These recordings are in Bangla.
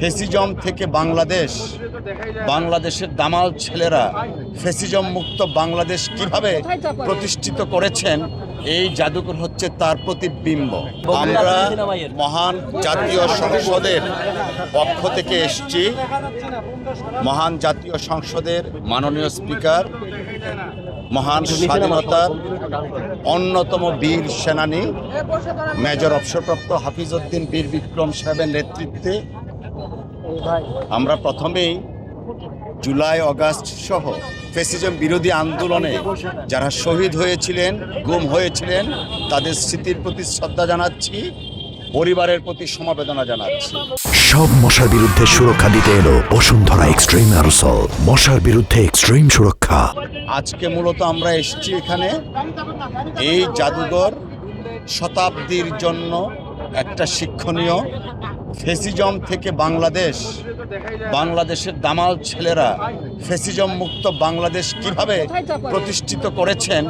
ফেসিজম থেকে বাংলাদেশের দামাল ছেলেরা ফেসিজম মুক্ত বাংলাদেশ কিভাবে প্রতিষ্ঠিত করেছেন, এই জাদুঘর হচ্ছে তার প্রতিবিম্ব। আমরা মহান জাতীয় সংসদের পক্ষ থেকে এসেছি। মহান জাতীয় সংসদের মাননীয় স্পিকার, মহান স্বাধীনতার অন্যতম বীর সেনানী মেজর অবসরপ্রাপ্ত হাফিজউদ্দিন বীর বিক্রম সাহেবের নেতৃত্বে আমরা প্রথমেই জুলাই আগস্ট সহ ফ্যাসিজম বিরোধী আন্দোলনে যারা শহীদ হয়েছিলেন, গুম হয়েছিলেন, তাদের স্মৃতির প্রতি শ্রদ্ধা জানাচ্ছি, পরিবারের প্রতি সমবেদনা জানাচ্ছি। সব মশার বিরুদ্ধে সুরক্ষা দিতে এলো বসুন্ধরা এক্সট্রিম অ্যারোসল, মশার বিরুদ্ধে এক্সট্রিম সুরক্ষা। আজকে মূলত আমরা এসেছি এখানে এই জাদুঘর শতাব্দীর জন্য একটা শিক্ষণীয়। ফেসিজম থেকে বাংলাদেশের দামাল ছেলেরা ফেসিজম মুক্ত বাংলাদেশ কিভাবে প্রতিষ্ঠিত করেছেন,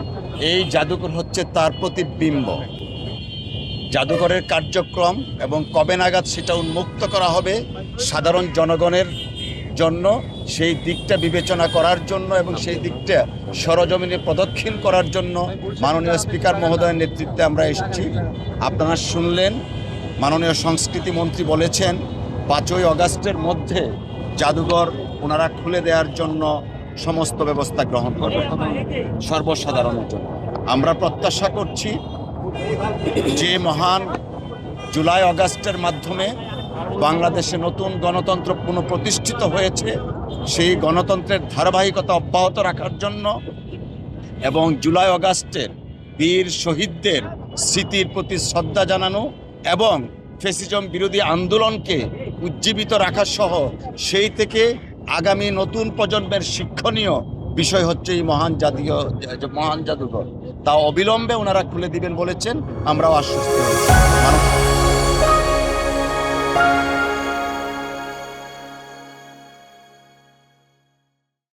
এই জাদুঘর হচ্ছে তার প্রতিবিম্ব। জাদুঘরের কার্যক্রম এবং কবে নাগাদ সেটা উন্মুক্ত করা হবে সাধারণ জনগণের জন্য, সেই দিকটা বিবেচনা করার জন্য এবং সেই দিকটা সরজমিনে প্রদক্ষিণ করার জন্য মাননীয় স্পিকার মহোদয়ের নেতৃত্বে আমরা এসেছি। আপনারা শুনলেন, মাননীয় সংস্কৃতি মন্ত্রী বলেছেন 5ই আগস্টের মধ্যে জাদুঘর ওনারা খুলে দেওয়ার জন্য সমস্ত ব্যবস্থা গ্রহণ করবেন সর্বসাধারণের জন্য। আমরা প্রত্যাশা করছি যে মহান জুলাই আগস্টের মাধ্যমে বাংলাদেশে নতুন গণতন্ত্র পুনঃপ্রতিষ্ঠিত হয়েছে, সেই গণতন্ত্রের ধারাবাহিকতা অব্যাহত রাখার জন্য এবং জুলাই আগস্টের বীর শহীদদের স্মৃতির প্রতি শ্রদ্ধা জানানো এবং ফ্যাসিজম বিরোধী আন্দোলনকে উজ্জীবিত রাখা সহ সেই থেকে আগামী নতুন প্রজন্মের শিক্ষণীয় বিষয় হচ্ছে এই মহান জাদুঘর। তা অবিলম্বে ওনারা খুলে দিবেন বলেছেন, আমরাও আশ্বস্ত হয়েছি।